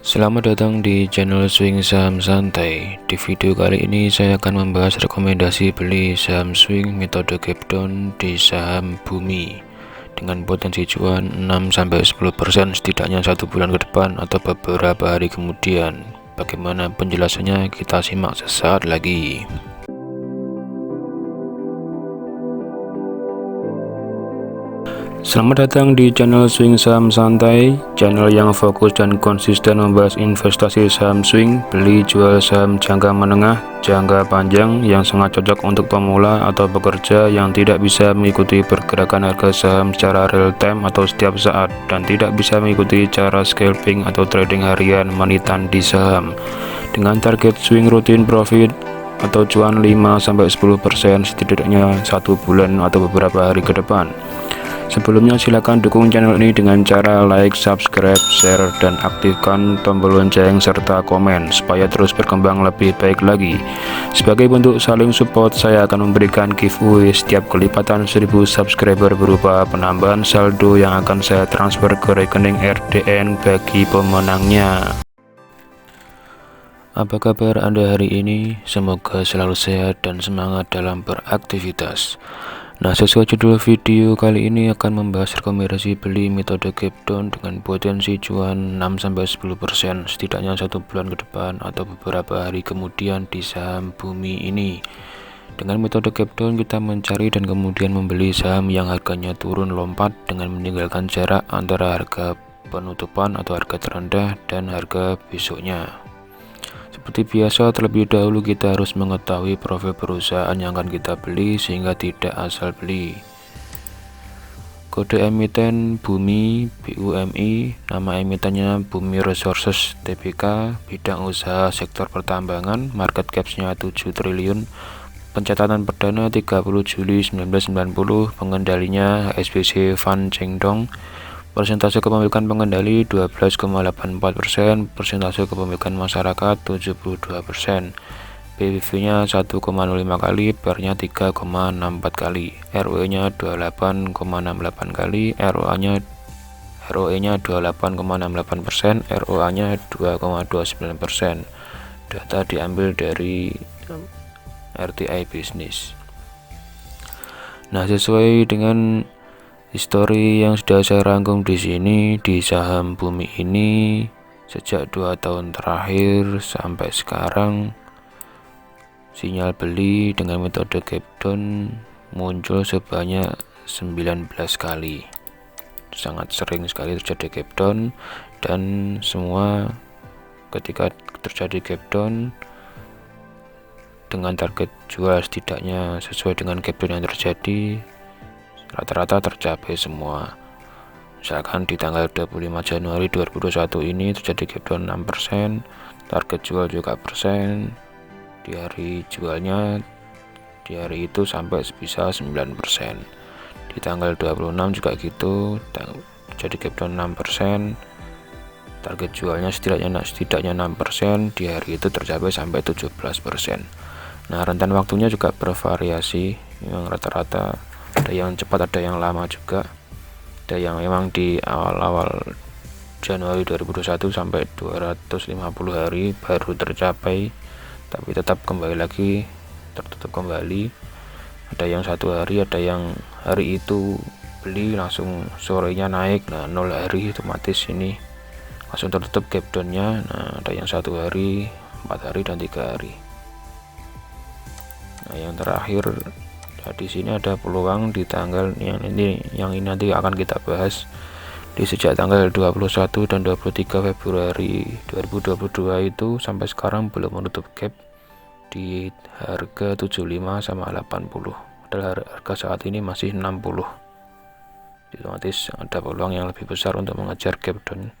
Selamat datang di channel Swing Saham Santai. Di video kali ini saya akan membahas rekomendasi beli saham swing metode gap down di saham Bumi dengan potensi cuan 6-10% setidaknya 1 bulan ke depan atau beberapa hari kemudian. Bagaimana penjelasannya, kita simak sesaat lagi. Selamat datang di channel Swing Saham Santai, channel yang fokus dan konsisten membahas investasi saham swing, beli jual saham jangka menengah, jangka panjang yang sangat cocok untuk pemula atau pekerja yang tidak bisa mengikuti pergerakan harga saham secara real time atau setiap saat dan tidak bisa mengikuti cara scalping atau trading harian manitan di saham dengan target swing rutin profit atau cuan 5-10% setidaknya 1 bulan atau beberapa hari ke depan. Sebelumnya silakan dukung channel ini dengan cara like, subscribe, share, dan aktifkan tombol lonceng serta komen supaya terus berkembang lebih baik lagi. Sebagai bentuk saling support, saya akan memberikan giveaway setiap kelipatan 1000 subscriber berupa penambahan saldo yang akan saya transfer ke rekening RDN bagi pemenangnya. Apa kabar Anda hari ini? Semoga selalu sehat dan semangat dalam beraktivitas. Nah, sesuai judul video kali ini akan membahas rekomendasi beli metode gap down dengan potensi cuan 6-10% setidaknya 1 bulan ke depan atau beberapa hari kemudian di saham Bumi ini. Dengan metode gap down kita mencari dan kemudian membeli saham yang harganya turun lompat dengan meninggalkan jarak antara harga penutupan atau harga terendah dan harga besoknya. Seperti biasa, terlebih dahulu kita harus mengetahui profil perusahaan yang akan kita beli sehingga tidak asal beli. Kode emiten Bumi BUMI, nama emitennya Bumi Resources Tbk, bidang usaha sektor pertambangan, market capsnya 7 triliun, pencatatan perdana 30 Juli 1990, pengendalinya SBC Van Chengdong. Persentase kepemilikan pengendali 12,84%, persentase kepemilikan masyarakat 72%, PBV-nya 1,05 kali, PER-nya 3,64 kali, ROE-nya 28,68 kali, ROE-nya 28,68%, ROA-nya 2,29%. Data diambil dari RTI Business. Nah, sesuai dengan histori yang sudah saya rangkum di sini, di saham Bumi ini sejak 2 tahun terakhir sampai sekarang sinyal beli dengan metode gap down muncul sebanyak 19 kali. Sangat sering sekali terjadi gap down, dan semua ketika terjadi gap down dengan target jual setidaknya sesuai dengan gap down yang terjadi rata-rata tercapai semua. Misalkan di tanggal 25 Januari 2021 ini terjadi gap down 6%, target jual juga persen, di hari jualnya di hari itu sampai bisa 9%. Di tanggal 26 juga gitu, terjadi gap down 6%, target jualnya setidaknya 6%, di hari itu tercapai sampai 17%. Nah, rentan waktunya juga bervariasi, yang rata-rata ada yang cepat, ada yang lama juga, ada yang memang di awal-awal Januari 2021 sampai 250 hari baru tercapai tapi tetap kembali lagi tertutup kembali. Ada yang 1 hari, ada yang hari itu beli langsung sorenya naik, nah 0 hari otomatis ini langsung tertutup gap downnya. Nah, ada yang 1 hari, 4 hari, dan 3 hari. Nah, yang terakhir di sini ada peluang di tanggal yang ini nanti akan kita bahas, di sejak tanggal 21 dan 23 Februari 2022 itu sampai sekarang belum menutup gap di harga 75 sama 80, padahal harga saat ini masih 60. Otomatis ada peluang yang lebih besar untuk mengejar gap down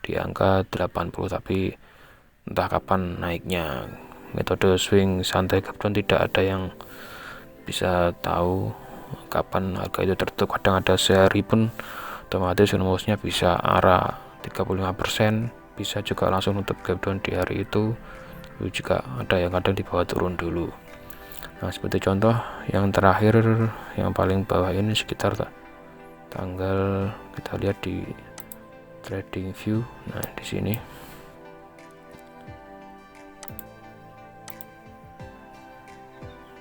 di angka 80, tapi entah kapan naiknya. Metode swing santai gap down tidak ada yang bisa tahu kapan harga itu tertutup. Kadang ada sehari pun otomatis rumusnya bisa arah 35%, bisa juga langsung nutup gap down di hari itu, juga ada yang kadang di bawah turun dulu. Nah, seperti contoh yang terakhir yang paling bawah ini sekitar tanggal, kita lihat di trading view. Nah, di sini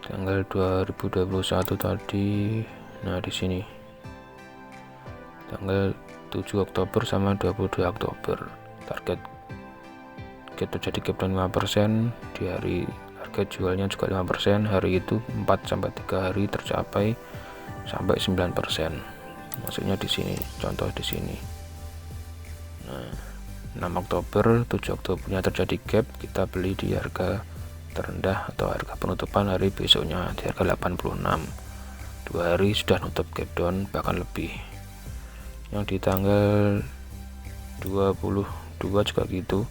tanggal 2021 tadi. Nah, di sini tanggal 7 Oktober sama 22 Oktober target terjadi gap down 5%, di hari target jualnya juga 5%, hari itu 4-3 hari tercapai sampai 9%. Maksudnya di sini, contoh di sini. Nah, 6 Oktober, 7 Oktobernya terjadi gap, kita beli di harga terendah atau harga penutupan hari besoknya di harga 86. 2 hari sudah nutup gap down, bahkan lebih. Yang di tanggal 22 juga gitu,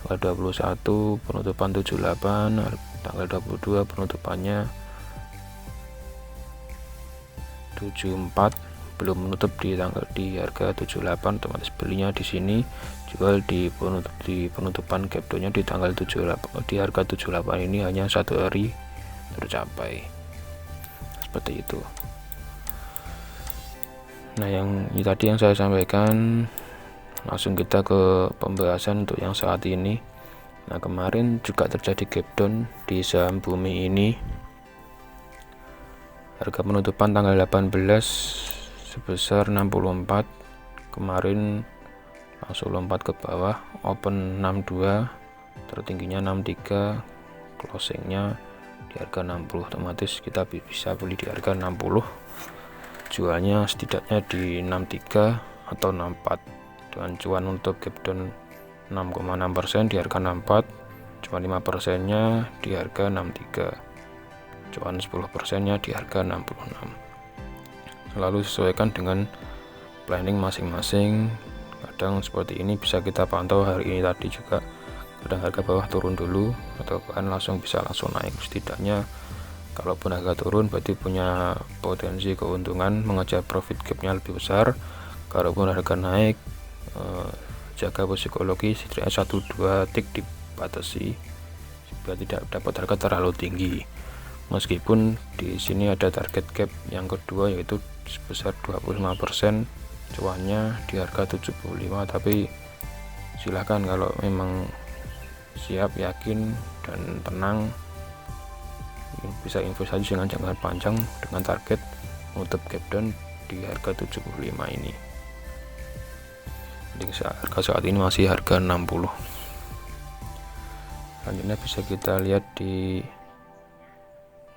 tanggal 21 penutupan 78, tanggal 22 penutupannya 74, belum menutup di harga 78, otomatis belinya di sini, jual di penutupan gap down-nya di tanggal 78, di harga 78 ini hanya 1 hari tercapai. Seperti itu. Nah, yang tadi yang saya sampaikan, langsung kita ke pembahasan untuk yang saat ini. Nah, kemarin juga terjadi gap down di saham Bumi ini. Harga penutupan tanggal 18 sebesar 64. Kemarin langsung lompat ke bawah, open 62, tertingginya 63, closingnya di harga 60. Otomatis kita bisa beli di harga 60, jualnya setidaknya di 63 atau 64, dengan cuan untuk gap down 6,6% di harga 64, cuan 5%-nya di harga 63, cuan 10%-nya di harga 66. Selalu sesuaikan dengan planning masing-masing. Kadang seperti ini bisa kita pantau, hari ini tadi juga kadang harga bawah turun dulu, atau bahkan bisa langsung naik. Setidaknya kalaupun harga turun berarti punya potensi keuntungan, mengejar profit gapnya lebih besar. Kalaupun harga naik, jaga psikologi, setidaknya 1-2 tick dibatasi biar tidak dapat harga terlalu tinggi. Meskipun di sini ada target gap yang kedua, yaitu sebesar 25%, cuannya di harga 75, tapi silahkan kalau memang siap, yakin dan tenang, bisa investasi dengan jangka panjang dengan target menutup gap down di harga 75 ini. Jadi harga saat ini masih harga 60. Selanjutnya bisa kita lihat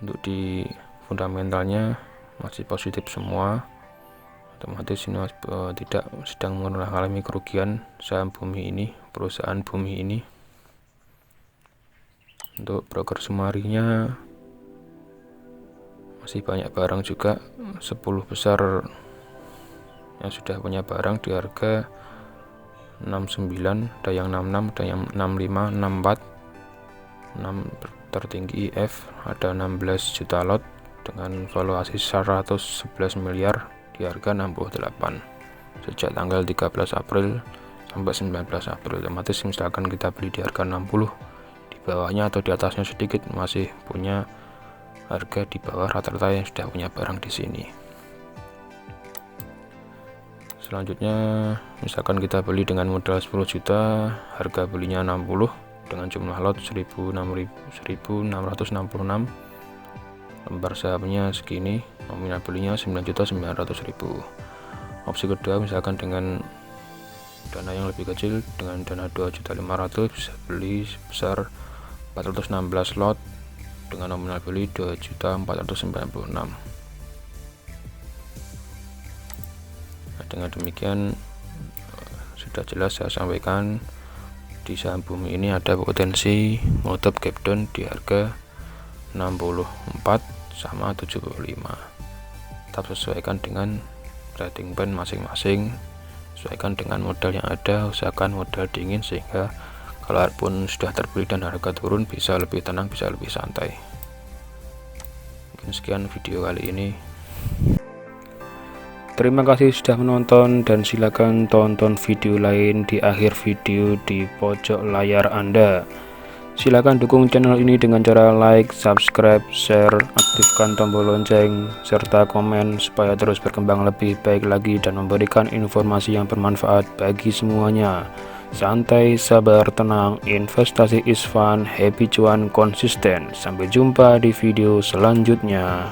untuk di fundamentalnya masih positif semua. Otomatis ini tidak sedang mengalami kerugian saham Bumi ini, perusahaan Bumi ini. Untuk broker sumarinya masih banyak barang juga, 10 besar yang sudah punya barang di harga 69, ada yang 66, ada yang 65, 64, 6 tertinggi IF ada 16 juta lot dengan valuasi 111 miliar di harga 68 sejak tanggal 13 April sampai 19 April. Otomatis misalkan kita beli di harga 60, di bawahnya atau di atasnya sedikit masih punya harga di bawah rata-rata yang sudah punya barang di sini. Selanjutnya misalkan kita beli dengan modal 10 juta, harga belinya 60 dengan jumlah lot 1666, lembar sahamnya segini, nominal belinya 9.900.000. Opsi kedua misalkan dengan dana yang lebih kecil, dengan dana 2.500.000 bisa beli sebesar 416 lot dengan nominal beli 2.496. Nah, dengan demikian sudah jelas saya sampaikan, di saham Bumi ini ada potensi menutup gap down di harga 64 sama 75. Tetap sesuaikan dengan trading plan masing-masing, sesuaikan dengan modal yang ada, usahakan modal dingin sehingga kalaupun sudah terbeli dan harga turun bisa lebih tenang, bisa lebih santai. Mungkin sekian video kali ini. Terima kasih sudah menonton dan silakan tonton video lain di akhir video di pojok layar Anda. Silahkan dukung channel ini dengan cara like, subscribe, share, aktifkan tombol lonceng, serta komen supaya terus berkembang lebih baik lagi dan memberikan informasi yang bermanfaat bagi semuanya. Santai, sabar, tenang, investasi is fun, happy cuan konsisten. Sampai jumpa di video selanjutnya.